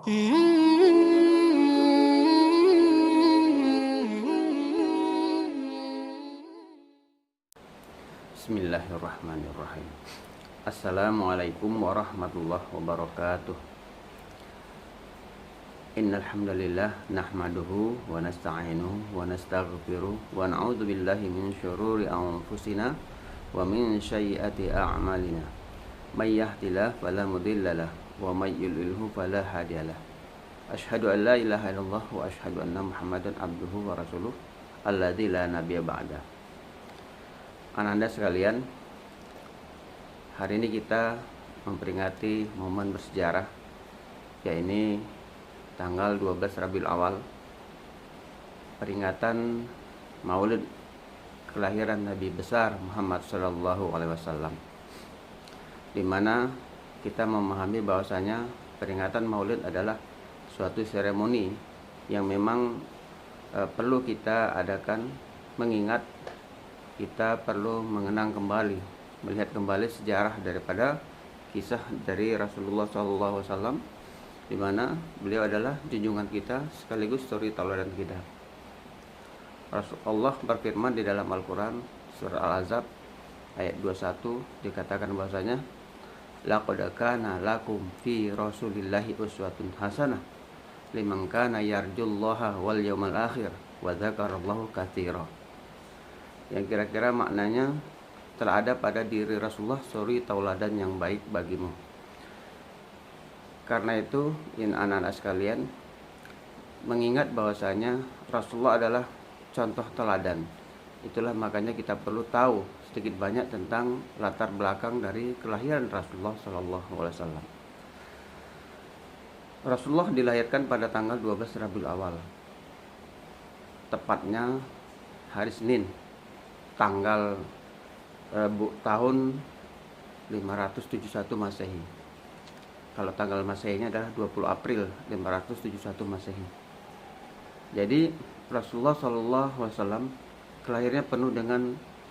Bismillahirrahmanirrahim. Assalamualaikum warahmatullahi wabarakatuh. Innal hamdalillah nahmaduhu wa nasta'inuhu wa nastaghfiruh wa na'udzu billahi min syururi anfusina wa min sayyiati a'malina. May yahdihillahu fala mudhillalah wa may yudlilhu fala hadiyalah. Asyhadu an la ilaha illallah wa asyhadu anna Muhammadan abduhu wa rasuluh alladzi la nabiyya ba'da. Ananda sekalian, hari ini kita memperingati momen bersejarah, yaitu tanggal 12 Rabiul Awal, peringatan Maulid kelahiran Nabi besar Muhammad sallallahu alaihi wasallam, di mana kita memahami bahwasanya peringatan Maulid adalah suatu seremoni yang memang perlu kita adakan, mengingat kita perlu mengenang kembali, melihat kembali sejarah daripada kisah dari Rasulullah SAW, di mana beliau adalah junjungan kita sekaligus suri tauladan kita. Rasulullah berfirman di dalam Al-Quran surah Al-Ahzab ayat 21, dikatakan bahwasanya laqad kana lakum fi rasulillahi uswatun hasanah liman kana yarjullaha wal yawmal akhir wa dzakarallaha katsira. Yang kira-kira maknanya telah ada pada diri Rasulullah suri tauladan yang baik bagimu. Karena itu, anak-anak sekalian, mengingat bahwasanya Rasulullah adalah contoh teladan, itulah makanya kita perlu tahu sedikit banyak tentang latar belakang dari kelahiran Rasulullah SAW. Rasulullah dilahirkan pada tanggal 12 Rabiul Awal, tepatnya hari Senin, tanggal tahun 571 Masehi. Kalau tanggal Masehinya adalah 20 April 571 Masehi. Jadi Rasulullah SAW kelahirannya penuh dengan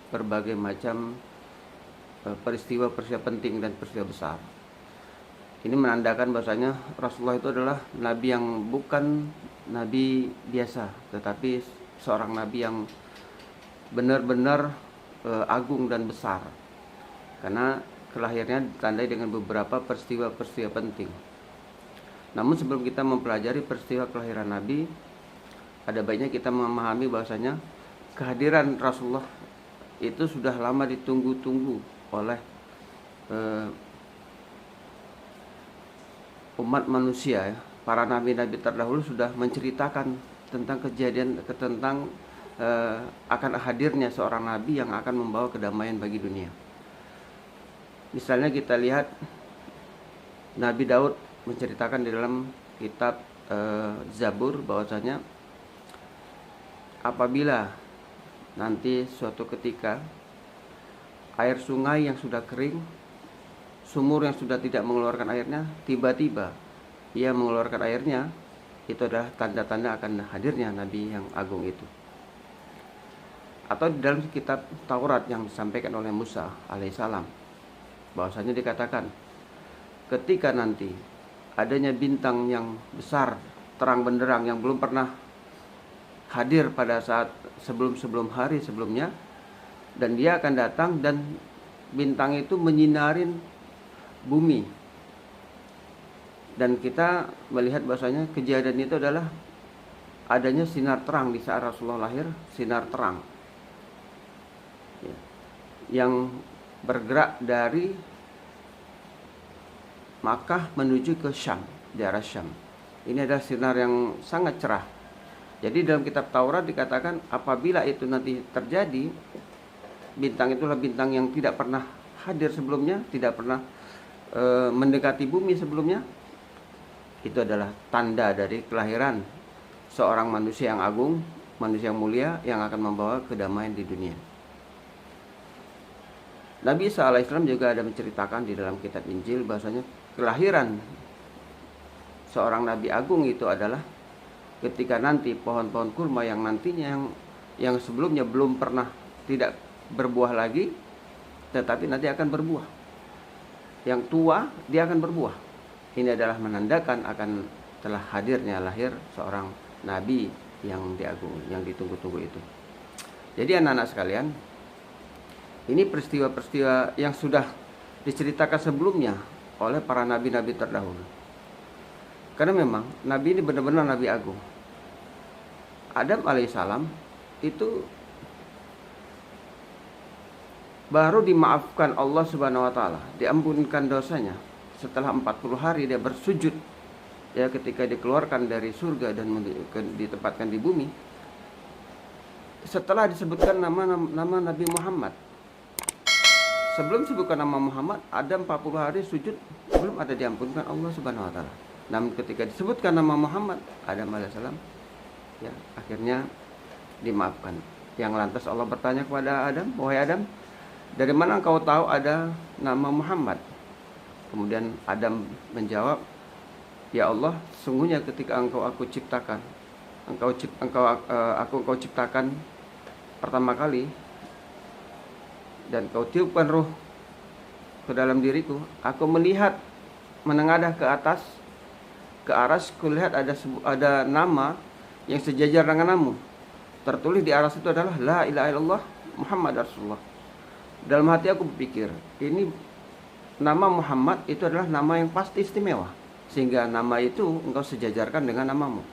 berbagai macam peristiwa-peristiwa penting dan peristiwa besar. Ini menandakan bahwasanya Rasulullah itu adalah nabi yang bukan nabi biasa, tetapi seorang nabi yang benar-benar agung dan besar, karena kelahirannya ditandai dengan beberapa peristiwa-peristiwa penting. Namun sebelum kita mempelajari peristiwa kelahiran Nabi, ada baiknya kita memahami bahwasanya kehadiran Rasulullah itu sudah lama ditunggu-tunggu oleh umat manusia, ya. Para nabi-nabi terdahulu sudah menceritakan tentang kejadian, tentang akan hadirnya seorang nabi yang akan membawa kedamaian bagi dunia. Misalnya kita lihat Nabi Daud menceritakan di dalam kitab Zabur bahwasanya apabila nanti suatu ketika air sungai yang sudah kering, sumur yang sudah tidak mengeluarkan airnya, tiba-tiba ia mengeluarkan airnya, itu adalah tanda-tanda akan hadirnya Nabi yang agung itu. Atau di dalam kitab Taurat yang disampaikan oleh Musa alaihissalam, bahwasanya dikatakan ketika nanti adanya bintang yang besar terang benderang yang belum pernah hadir pada saat sebelum hari sebelumnya, dan dia akan datang dan bintang itu menyinarin bumi, dan kita melihat bahwasanya kejadian itu adalah adanya sinar terang di saat Rasulullah lahir, sinar terang yang bergerak dari Makkah menuju ke Syam, daerah Syam. Ini adalah sinar yang sangat cerah. Jadi dalam kitab Taurat dikatakan apabila itu nanti terjadi, bintang itulah bintang yang tidak pernah hadir sebelumnya, tidak pernah mendekati bumi sebelumnya. Itu adalah tanda dari kelahiran seorang manusia yang agung, manusia yang mulia yang akan membawa kedamaian di dunia. Nabi Isa alaihissalam juga ada menceritakan di dalam kitab Injil bahwasanya kelahiran seorang nabi agung itu adalah ketika nanti pohon-pohon kurma yang nantinya yang sebelumnya belum pernah tidak berbuah lagi, tetapi nanti akan berbuah. Yang tua dia akan berbuah. Ini adalah menandakan akan telah hadirnya lahir seorang nabi yang diagung, yang ditunggu-tunggu itu. Jadi anak-anak sekalian, ini peristiwa-peristiwa yang sudah diceritakan sebelumnya oleh para nabi-nabi terdahulu. Karena memang nabi ini benar-benar nabi agung. Adam alaihissalam itu baru dimaafkan Allah Subhanahu wa taala, diampunkan dosanya setelah 40 hari dia bersujud, ya, ketika dikeluarkan dari surga dan ditempatkan di bumi. Setelah disebutkan nama Nabi Muhammad, sebelum disebutkan nama Muhammad, Adam 40 hari sujud belum ada diampunkan Allah Subhanahu wa taala. Namun ketika disebutkan nama Muhammad, Adam alaihissalam, ya, akhirnya dimaafkan. Yang lantas Allah bertanya kepada Adam, "Wahai Adam, dari mana engkau tahu ada nama Muhammad?" Kemudian Adam menjawab, "Ya Allah, sungguhnya ketika aku ciptakan, engkau ciptakan pertama kali dan kau tiupkan ruh ke dalam diriku, aku melihat menengadah ke atas, ke aras, kulihat ada nama yang sejajar dengan namamu. Tertulis di aras itu adalah La ilaha illallah Muhammad Rasulullah. Dalam hati aku berpikir, ini nama Muhammad itu adalah nama yang pasti istimewa, sehingga nama itu engkau sejajarkan dengan namamu.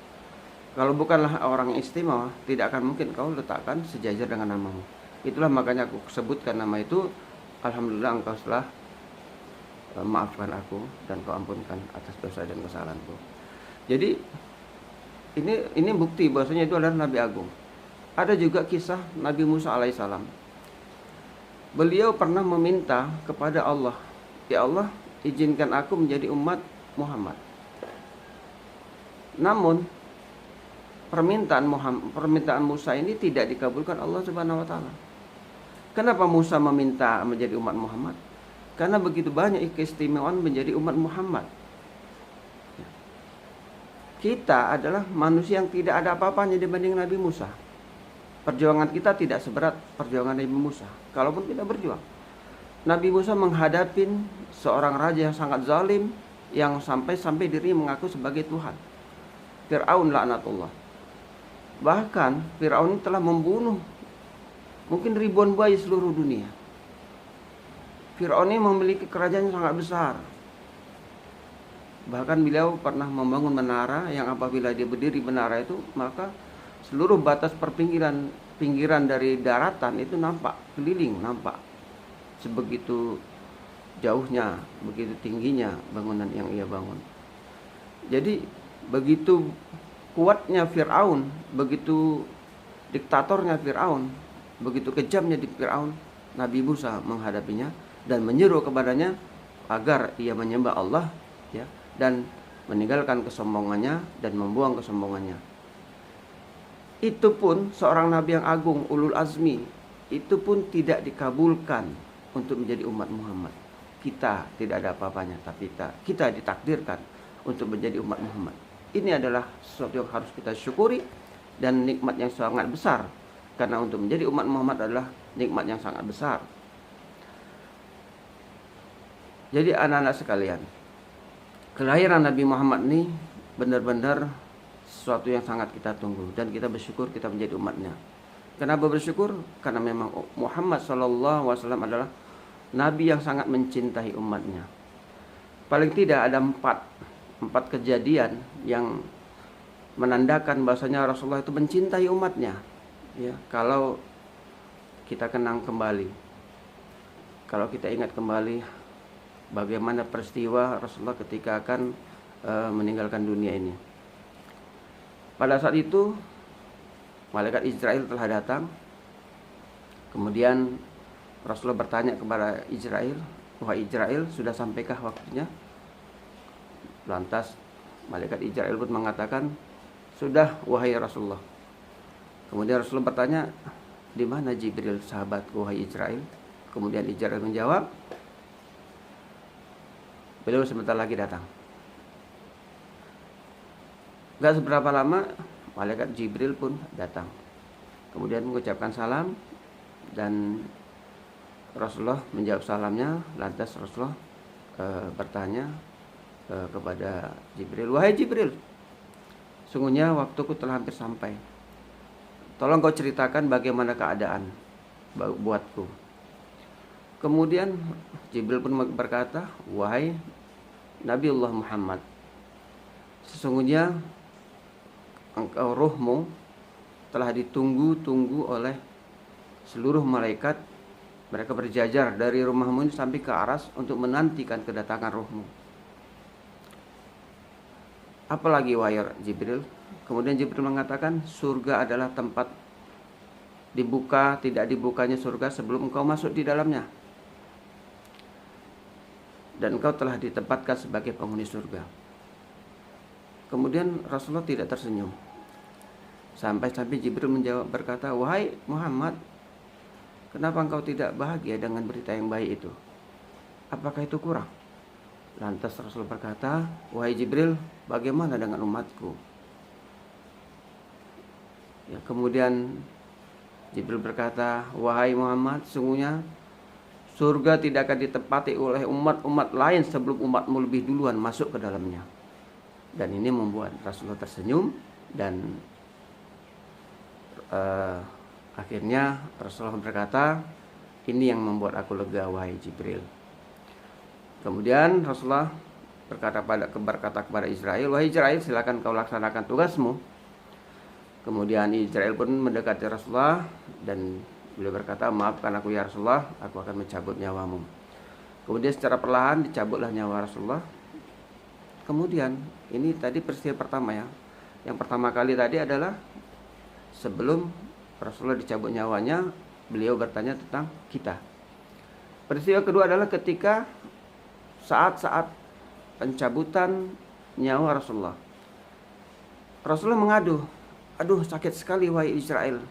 Kalau bukanlah orang yang istimewa, tidak akan mungkin kau letakkan sejajar dengan namamu. Itulah makanya aku sebutkan nama itu. Alhamdulillah engkau telah maafkan aku dan kau ampunkan atas dosa dan kesalahanku." Jadi ini bukti bahwasanya itu adalah Nabi Agung. Ada juga kisah Nabi Musa alaihissalam. Beliau pernah meminta kepada Allah, "Ya Allah, izinkan aku menjadi umat Muhammad." Namun permintaan Musa ini tidak dikabulkan Allah Subhanahu wa taala. Kenapa Musa meminta menjadi umat Muhammad? Karena begitu banyak keistimewaan menjadi umat Muhammad. Kita adalah manusia yang tidak ada apa-apanya dibanding Nabi Musa. Perjuangan kita tidak seberat perjuangan Nabi Musa, kalaupun kita berjuang. Nabi Musa menghadapi seorang raja yang sangat zalim, yang sampai dirinya mengaku sebagai Tuhan, Fir'aun laknatullah. Bahkan Fir'aun telah membunuh mungkin ribuan bayi seluruh dunia. Fir'aun ini memiliki kerajaan yang sangat besar. Bahkan beliau pernah membangun menara yang apabila dia berdiri menara itu, maka seluruh batas pinggiran dari daratan itu nampak, keliling nampak. Sebegitu jauhnya, begitu tingginya bangunan yang ia bangun. Jadi begitu kuatnya Fir'aun, begitu diktatornya Fir'aun, begitu kejamnya di Fir'aun, Nabi Musa menghadapinya dan menyeru kepadanya agar ia menyembah Allah, ya, dan meninggalkan kesombongannya dan membuang kesombongannya. Itu pun seorang nabi yang agung, ulul azmi, itu pun tidak dikabulkan untuk menjadi umat Muhammad. Kita tidak ada apa-apanya, tapi kita ditakdirkan untuk menjadi umat Muhammad. Ini adalah sesuatu yang harus kita syukuri dan nikmat yang sangat besar. Karena untuk menjadi umat Muhammad adalah nikmat yang sangat besar. Jadi anak-anak sekalian, kelahiran Nabi Muhammad ini benar-benar sesuatu yang sangat kita tunggu, dan kita bersyukur kita menjadi umatnya. Kenapa bersyukur? Karena memang Muhammad SAW adalah Nabi yang sangat mencintai umatnya. Paling tidak ada empat kejadian yang menandakan bahwasanya Rasulullah itu mencintai umatnya. Ya, kalau kita kenang kembali, kalau kita ingat kembali bagaimana peristiwa Rasulullah ketika akan meninggalkan dunia ini. Pada saat itu malaikat Israel telah datang. Kemudian Rasulullah bertanya kepada Israel, "Wahai Israel, sudah sampaikah waktunya?" Lantas malaikat Israel pun mengatakan, "Sudah, wahai Rasulullah." Kemudian Rasulullah bertanya, "Di mana Jibril sahabatku, wahai Israel?" Kemudian Israel menjawab, "Beliau sebentar lagi datang." Gak seberapa lama malaikat Jibril pun datang. Kemudian mengucapkan salam, dan Rasulullah menjawab salamnya. Lantas Rasulullah bertanya kepada Jibril, "Wahai Jibril, sungguhnya waktuku telah hampir sampai. Tolong kau ceritakan bagaimana keadaan buatku. Kemudian Jibril pun berkata, wahai Nabiullah Muhammad, sesungguhnya engkau ruhmu telah ditunggu-tunggu oleh seluruh malaikat. Mereka berjajar dari rumahmu ini sampai ke aras untuk menantikan kedatangan ruhmu. Apalagi wahai Jibril? Kemudian Jibril mengatakan, surga adalah tempat dibuka tidak dibukanya surga sebelum engkau masuk di dalamnya. Dan engkau telah ditempatkan sebagai penghuni surga. Kemudian Rasulullah tidak tersenyum. Sampai-sampai Jibril menjawab berkata, wahai Muhammad, kenapa engkau tidak bahagia dengan berita yang baik itu? Apakah itu kurang? Lantas Rasul berkata, wahai Jibril, bagaimana dengan umatku? Ya, kemudian Jibril berkata, wahai Muhammad, sungguhnya surga tidak akan ditempati oleh umat-umat lain sebelum umatmu lebih duluan masuk ke dalamnya. Dan ini membuat Rasulullah tersenyum. Dan akhirnya Rasulullah berkata, ini yang membuat aku lega wahai Jibril. Kemudian Rasulullah berkata kepada Israel, wahai Israel, silakan kau laksanakan tugasmu. Kemudian Israel pun mendekati Rasulullah dan beliau berkata, maafkan aku ya Rasulullah, aku akan mencabut nyawamu. Kemudian secara perlahan dicabutlah nyawa Rasulullah. Kemudian ini tadi peristiwa pertama ya. Yang pertama kali tadi adalah sebelum Rasulullah dicabut nyawanya, beliau bertanya tentang kita. Peristiwa kedua adalah ketika saat-saat pencabutan nyawa Rasulullah. Rasulullah mengadu, aduh sakit sekali wahai Israel.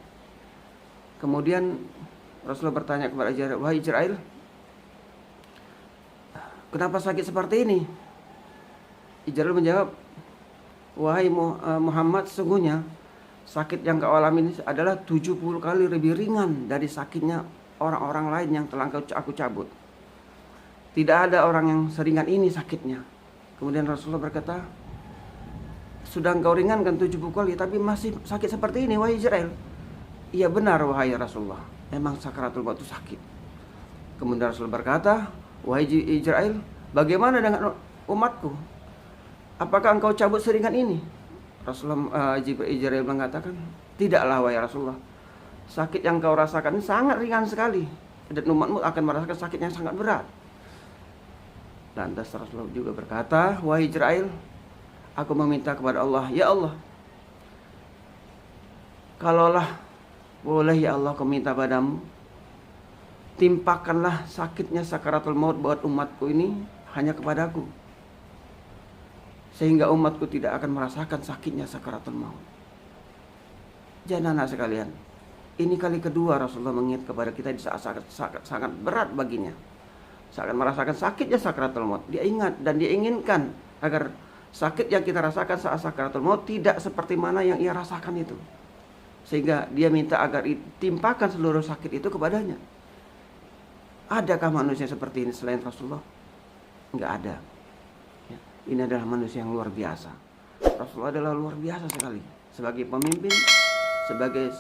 Kemudian Rasulullah bertanya kepada Israel, wahai Israel, kenapa sakit seperti ini? Israel menjawab, wahai Muhammad, sesungguhnya sakit yang kau alami ini adalah 70 kali lebih ringan dari sakitnya orang-orang lain yang telah aku cabut. Tidak ada orang yang seringan ini sakitnya. Kemudian Rasulullah berkata, sudah engkau ringankan 70 kali tapi masih sakit seperti ini wahai Israel. Iya benar wahai Rasulullah, memang sakaratul maut itu sakit. Kemudian Rasulullah berkata, wahai Israel, bagaimana dengan umatku? Apakah engkau cabut seringan ini? Rasulullah Israel mengatakan, tidaklah wahai Rasulullah, sakit yang kau rasakan ini sangat ringan sekali, dan umatmu akan merasakan sakit yang sangat berat. Lantas Rasulullah juga berkata, wahai Israel, aku meminta kepada Allah, ya Allah, kalaulah boleh ya Allah, aku minta padamu, timpakanlah sakitnya sakaratul maut buat umatku ini hanya kepadaku, sehingga umatku tidak akan merasakan sakitnya sakaratul maut. Jangan anak sekalian, ini kali kedua Rasulullah mengingat kepada kita di saat sangat berat baginya, saat merasakan sakitnya sakaratul maut. Dia ingat dan dia inginkan agar sakit yang kita rasakan saat sakaratul maut tidak seperti mana yang ia rasakan itu, sehingga dia minta agar ditimpakan seluruh sakit itu kepadanya. Adakah manusia seperti ini selain Rasulullah? Enggak ada. Ini adalah manusia yang luar biasa. Rasulullah adalah luar biasa sekali. Sebagai pemimpin, sebagai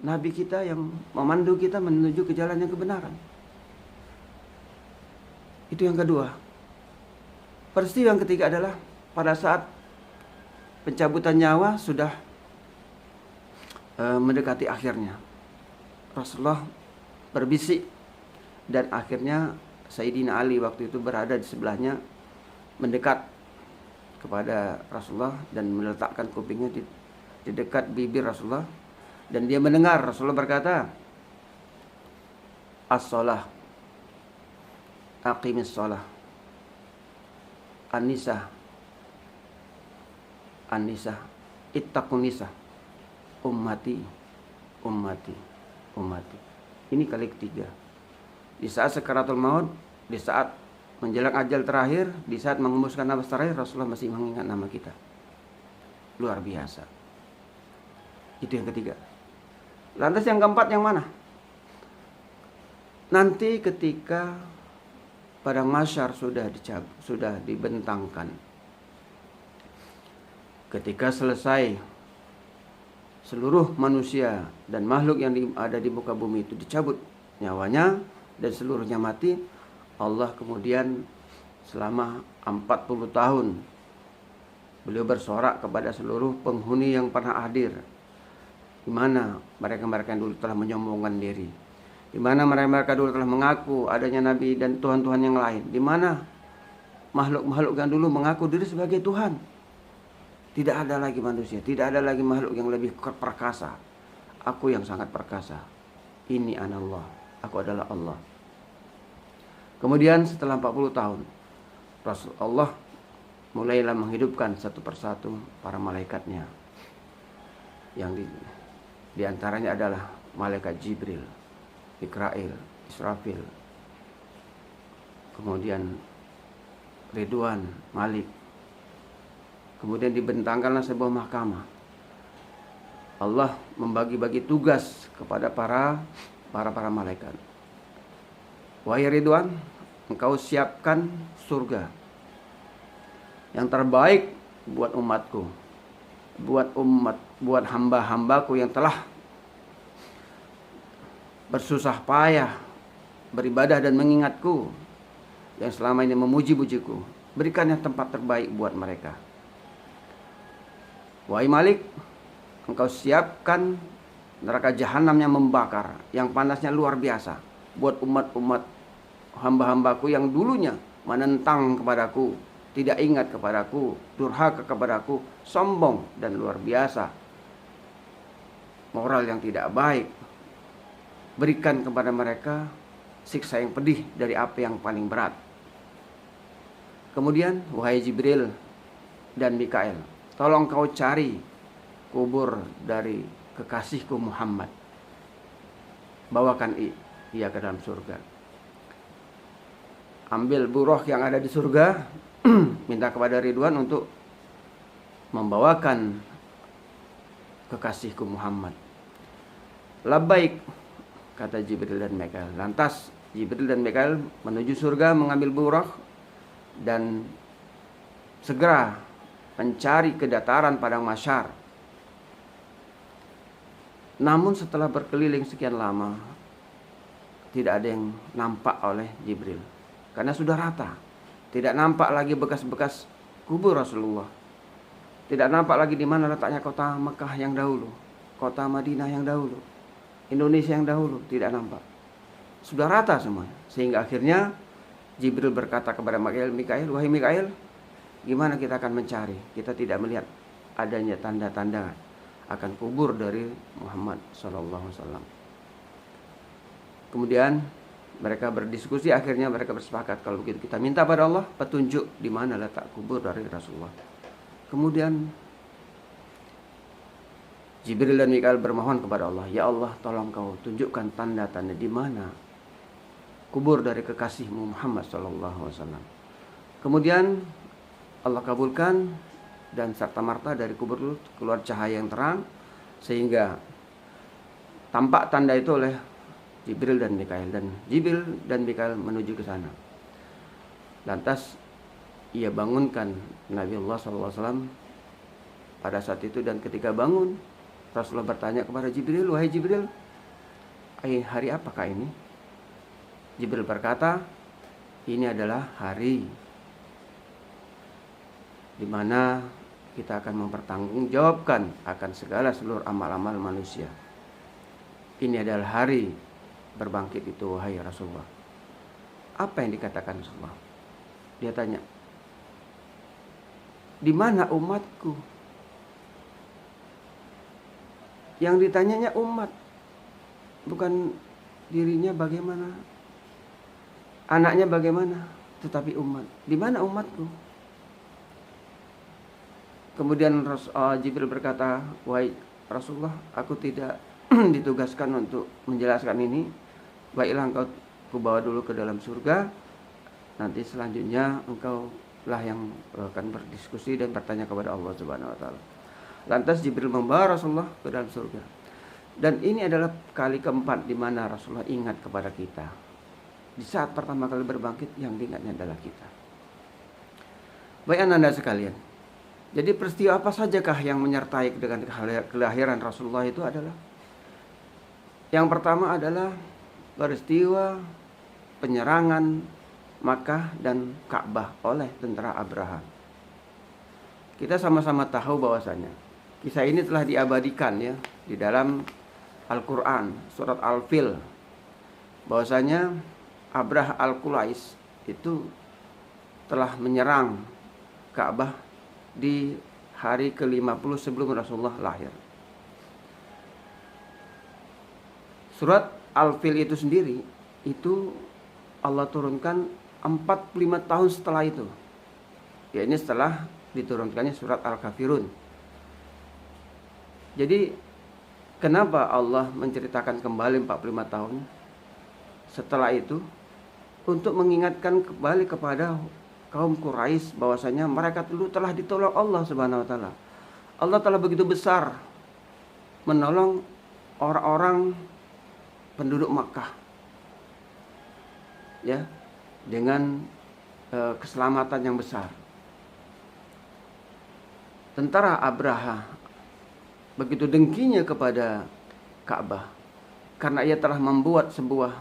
Nabi kita yang memandu kita menuju ke jalan yang kebenaran. Itu yang kedua. Peristiwa yang ketiga adalah pada saat pencabutan nyawa sudah mendekati akhirnya. Rasulullah berbisik dan akhirnya Sayyidina Ali waktu itu berada di sebelahnya, mendekat kepada Rasulullah dan meletakkan kupingnya di dekat bibir Rasulullah, dan dia mendengar Rasulullah berkata, as-shalah, aqimis shalah, an-nisa, ittaqun nisa, ummati. Ini kali ketiga. Di saat sakaratul maut, di saat menjelang ajal terakhir, di saat mengembuskan nafas terakhir, Rasulullah masih mengingat nama kita. Luar biasa. Itu yang ketiga. Lantas yang keempat yang mana? Nanti ketika pada mahsyar sudah dibentangkan Ketika selesai seluruh manusia dan makhluk yang ada di muka bumi itu dicabut nyawanya dan seluruhnya mati, Allah kemudian selama 40 tahun beliau bersorak kepada seluruh penghuni yang pernah hadir, di mana mereka-mereka yang dulu telah menyombongkan diri, di mana mereka dulu telah mengaku adanya nabi dan tuhan-tuhan yang lain, di mana makhluk-makhluk yang dulu mengaku diri sebagai Tuhan. Tidak ada lagi manusia, tidak ada lagi makhluk yang lebih perkasa. Aku yang sangat perkasa. Ini anallah, aku adalah Allah. Kemudian setelah 40 tahun, Rasulullah mulailah menghidupkan satu persatu para malaikatnya. Yang di antaranya adalah malaikat Jibril, Mikail, Israfil, kemudian Ridwan, Malik. Kemudian dibentangkanlah sebuah mahkamah. Allah membagi-bagi tugas kepada para malaikat. Wahai Ridwan, engkau siapkan surga yang terbaik buat umatku, buat hamba-hambaku yang telah bersusah payah beribadah dan mengingatku, yang selama ini memuji-pujiku. Berikannya tempat terbaik buat mereka. Wahai Malik, engkau siapkan neraka jahanam yang membakar, yang panasnya luar biasa, buat umat-umat hamba-hambaku yang dulunya menentang kepadaku, tidak ingat kepadaku, durhaka kepadaku, sombong dan luar biasa, moral yang tidak baik. Berikan kepada mereka siksa yang pedih dari api yang paling berat. Kemudian, wahai Jibril dan Mikail, tolong kau cari kubur dari kekasihku Muhammad. Bawakan ia ke dalam surga. Ambil buroh yang ada di surga, minta kepada Ridwan untuk membawakan kekasihku Muhammad. Labbaik, kata Jibril dan Mikail. Lantas Jibril dan Mikail menuju surga mengambil buroh dan segera mencari ke dataran padang mahsyar. Namun setelah berkeliling sekian lama, tidak ada yang nampak oleh Jibril, karena sudah rata. Tidak nampak lagi bekas-bekas kubur Rasulullah. Tidak nampak lagi di mana letaknya kota Mekah yang dahulu, kota Madinah yang dahulu, Indonesia yang dahulu. Tidak nampak. Sudah rata semuanya. Sehingga akhirnya Jibril berkata kepada Mikail, wahai Mikail, gimana kita akan mencari? Kita tidak melihat adanya tanda-tanda akan kubur dari Muhammad SAW. Kemudian mereka berdiskusi, akhirnya mereka bersepakat, kalau begitu kita minta pada Allah petunjuk di mana letak kubur dari Rasulullah. Kemudian Jibril dan Mikail bermohon kepada Allah, ya Allah, tolong kau tunjukkan tanda-tanda di mana kubur dari kekasihmu Muhammad SAW. Kemudian Allah kabulkan, dan serta-merta dari kubur itu keluar cahaya yang terang, sehingga tampak tanda itu oleh Jibril dan Mikail, dan Jibril dan Mikail menuju ke sana. Lantas ia bangunkan Nabiullah SAW pada saat itu, dan ketika bangun Rasulullah bertanya kepada Jibril, wahai Jibril, hari apakah ini? Jibril berkata, ini adalah hari di mana kita akan mempertanggungjawabkan akan segala seluruh amal-amal manusia. Ini adalah hari berbangkit itu, wahai Rasulullah. Apa yang dikatakan Rasulullah? Dia tanya, di mana umatku? Yang ditanyanya umat, bukan dirinya bagaimana, anaknya bagaimana, tetapi umat. Di mana umatku? Kemudian Jibril berkata, wahai Rasulullah, aku tidak ditugaskan untuk menjelaskan ini. Baiklah, engkau kubawa dulu ke dalam surga. Nanti selanjutnya engkau lah yang akan berdiskusi dan bertanya kepada Allah Subhanahu wa taala. Lantas Jibril membawa Rasulullah ke dalam surga. Dan ini adalah kali keempat di mana Rasulullah ingat kepada kita. Di saat pertama kali berbangkit, yang diingatnya adalah kita. Baik anak-anak sekalian, Jadi peristiwa apa sajakah yang menyertai dengan kelahiran Rasulullah itu adalah, yang pertama adalah peristiwa penyerangan Makkah dan Ka'bah oleh tentara Abraha. Kita sama-sama tahu bahwasanya kisah ini telah diabadikan ya di dalam Al-Quran, surat Al-Fil, bahwasanya Abraha Al-Qulais itu telah menyerang Ka'bah di hari ke-50 sebelum Rasulullah lahir. Surat Al-Fil itu sendiri itu Allah turunkan 45 tahun setelah itu. Ya, ini setelah diturunkannya surat Al-Kafirun. Jadi kenapa Allah menceritakan kembali 45 tahun setelah itu? Untuk mengingatkan kembali kepada kaum Quraisy bahwasanya mereka dulu telah ditolong Allah Subhanahu wa taala. Allah telah begitu besar menolong orang-orang penduduk Makkah ya, dengan keselamatan yang besar. Tentara Abraha begitu dengkinya kepada Ka'bah karena ia telah membuat sebuah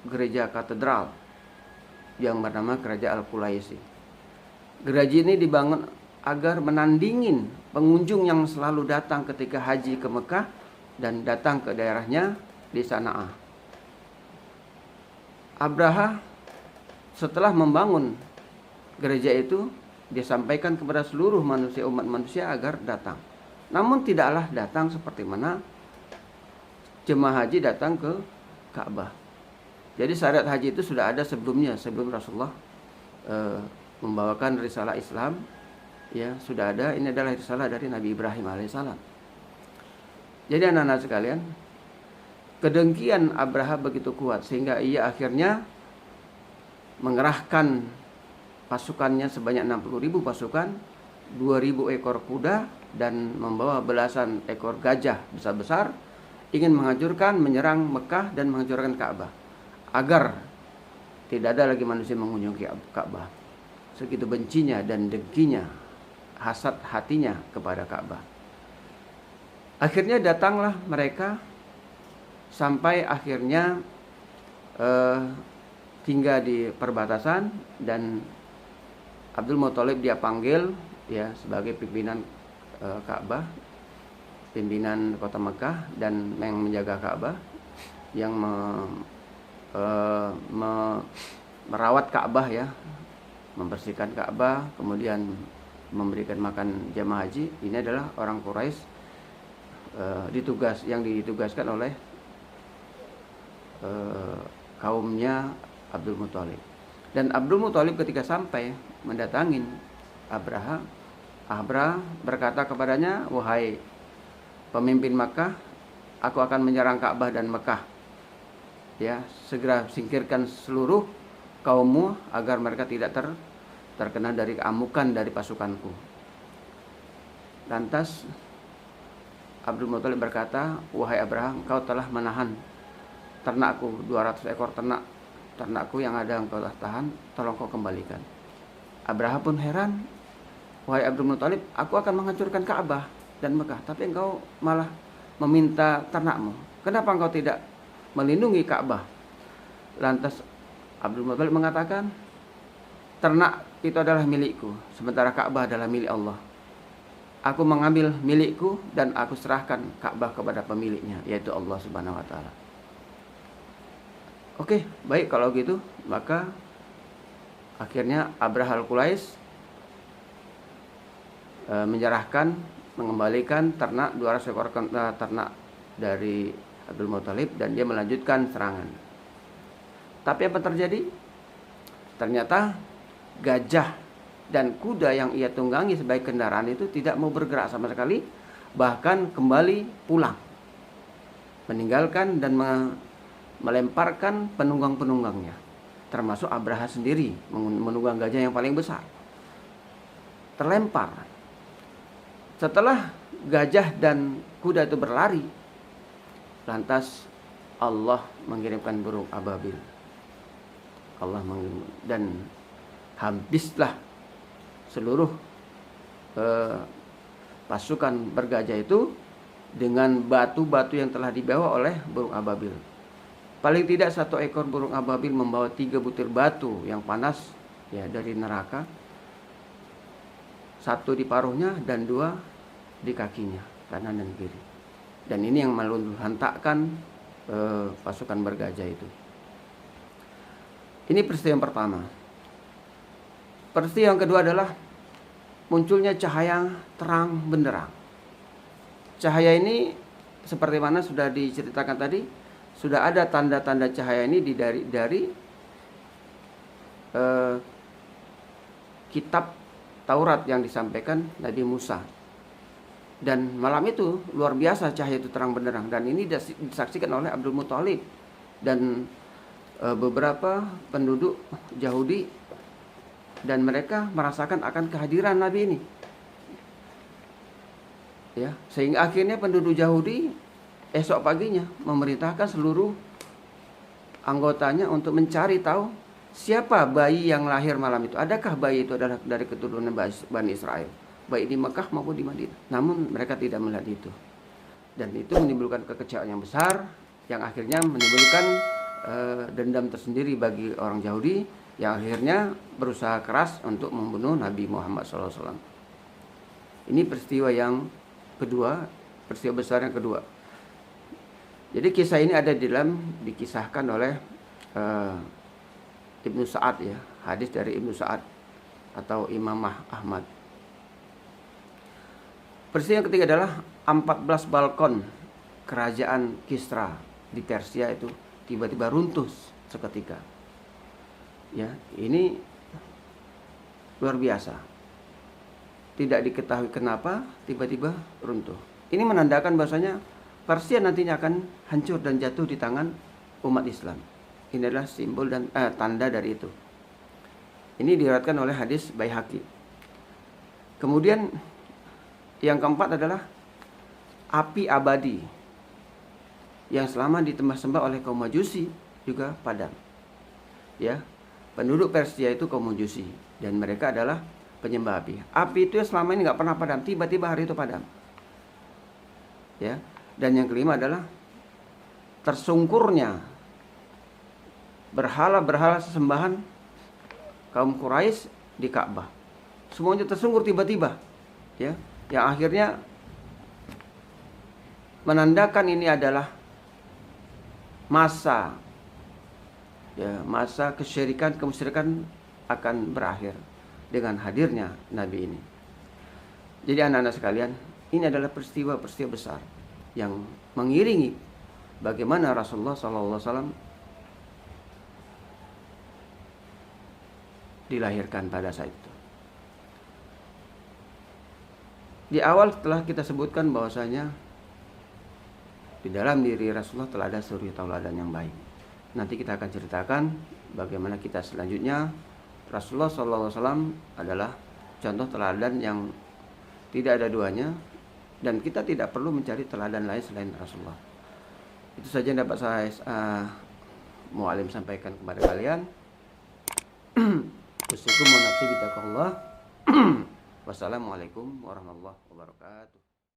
gereja katedral yang bernama Gereja Al-Qulaisi. Gereja ini dibangun agar menandingin pengunjung yang selalu datang ketika haji ke Mekah dan datang ke daerahnya di Sana'ah. Abraha setelah membangun gereja itu, dia sampaikan kepada seluruh manusia, umat manusia agar datang. Namun tidaklah datang seperti mana jemaah haji datang ke Ka'bah. Jadi syariat haji itu sudah ada sebelumnya, sebelum Rasulullah membawakan risalah Islam, ya sudah ada. Ini adalah risalah dari Nabi Ibrahim alaihissalam. Jadi anak-anak sekalian, kedengkian Abraha begitu kuat sehingga ia akhirnya mengerahkan pasukannya sebanyak 60.000 pasukan, 2.000 ekor kuda dan membawa belasan ekor gajah besar-besar, ingin menghancurkan, menyerang Mekah dan menghancurkan Ka'bah agar tidak ada lagi manusia mengunjungi Ka'bah. Segitu bencinya dan dengkinya, hasad hatinya kepada Ka'bah. Akhirnya datanglah mereka sampai akhirnya tinggal di perbatasan, dan Abdul Muthalib dia panggil ya sebagai pimpinan Ka'bah, pimpinan kota Mekah dan yang menjaga Ka'bah, yang merawat Ka'bah ya, membersihkan Ka'bah, kemudian memberikan makan jemaah haji. Ini adalah orang Quraisy yang ditugaskan oleh kaumnya Abdul Muthalib. Dan Abdul Muthalib ketika sampai mendatangin Abraha berkata kepadanya, "Wahai pemimpin Makkah, aku akan menyerang Ka'bah dan Mekah. Ya, segera singkirkan seluruh kaummu agar mereka tidak terkena dari keamukan dari pasukanku." Lantas Abdul Muthalib berkata, "Wahai Abraha, engkau telah menahan ternakku, 200 ekor ternakku yang ada engkau telah tahan, tolong kau kembalikan." Abraha pun heran, "Wahai Abdul Muthalib, aku akan menghancurkan Ka'bah dan Mekah, tapi engkau malah meminta ternakmu. Kenapa engkau tidak melindungi Ka'bah?" Lantas Abdul Muthalib mengatakan, "Ternak itu adalah milikku, sementara Ka'bah adalah milik Allah. Aku mengambil milikku dan aku serahkan Ka'bah kepada pemiliknya, yaitu Allah Subhanahu wa taala." Oke, baik kalau gitu, maka akhirnya Abraha Al-Qulais mengembalikan 200 ekor ternak dari Abdul Muthalib dan dia melanjutkan serangan. Tapi apa terjadi? Ternyata gajah dan kuda yang ia tunggangi sebagai kendaraan itu tidak mau bergerak sama sekali, bahkan kembali pulang, meninggalkan dan melemparkan penunggang-penunggangnya, termasuk Abraha sendiri menunggang gajah yang paling besar, terlempar. Setelah gajah dan kuda itu berlari, lantas Allah mengirimkan burung ababil. dan habislah seluruh pasukan bergajah itu dengan batu-batu yang telah dibawa oleh burung ababil. Paling tidak 1 ekor burung ababil membawa 3 butir batu yang panas ya dari neraka. 1 di paruhnya dan 2 di kakinya, kanan dan kiri. Dan ini yang meluntur-hantakkan pasukan bergajah itu. Ini peristiwa yang pertama. Peristiwa yang kedua adalah munculnya cahaya terang benderang. Cahaya ini seperti mana sudah diceritakan tadi, sudah ada tanda-tanda cahaya ini dari kitab Taurat yang disampaikan Nabi Musa. Dan malam itu luar biasa cahaya itu terang benderang, dan ini disaksikan oleh Abdul Muthalib dan beberapa penduduk Yahudi, dan mereka merasakan akan kehadiran Nabi ini. Ya, sehingga akhirnya penduduk Yahudi esok paginya memerintahkan seluruh anggotanya untuk mencari tahu siapa bayi yang lahir malam itu. Adakah bayi itu adalah dari keturunan Bani Israel, baik di Mekah maupun di Madinah. Namun mereka tidak melihat itu. Dan itu menimbulkan kekecewaan yang besar, yang akhirnya menimbulkan dendam tersendiri bagi orang Yahudi, yang akhirnya berusaha keras untuk membunuh Nabi Muhammad SAW. Ini peristiwa yang kedua, peristiwa besar yang kedua. Jadi kisah ini ada dikisahkan oleh Ibnu Sa'ad ya, hadis dari Ibnu Sa'ad atau Imam Ahmad. Peristiwa yang ketiga adalah 14 balkon kerajaan Kisra di Persia itu tiba-tiba runtuh seketika. Ya, ini luar biasa. Tidak diketahui kenapa tiba-tiba runtuh. Ini menandakan bahwasanya Persia nantinya akan hancur dan jatuh di tangan umat Islam. Ini adalah simbol dan tanda dari itu. Ini diriwayatkan oleh hadis Baihaqi. Kemudian yang keempat adalah api abadi yang selama ditembak-sembah oleh kaum Majusi juga padam. Ya, penduduk Persia itu kaum Majusi dan mereka adalah penyembah api. Api itu selama ini nggak pernah padam, tiba-tiba hari itu padam. Ya, dan yang kelima adalah tersungkurnya berhala-berhala sesembahan kaum Quraisy di Ka'bah. Semuanya tersungkur tiba-tiba, ya, yang akhirnya menandakan ini adalah masa kesyirikan, kemusyrikan akan berakhir dengan hadirnya Nabi ini. Jadi anak-anak sekalian, ini adalah peristiwa-peristiwa besar yang mengiringi bagaimana Rasulullah SAW dilahirkan pada saat itu. Di awal telah kita sebutkan bahwasanya di dalam diri Rasulullah telah ada suri tauladan yang baik. Nanti kita akan ceritakan bagaimana kita selanjutnya. Rasulullah SAW adalah contoh teladan yang tidak ada duanya, dan kita tidak perlu mencari teladan lain selain Rasulullah. Itu saja yang dapat saya mu'alim sampaikan kepada kalian. Usikum wa nafsi bitaqwallah. Wassalamualaikum warahmatullahi wabarakatuh.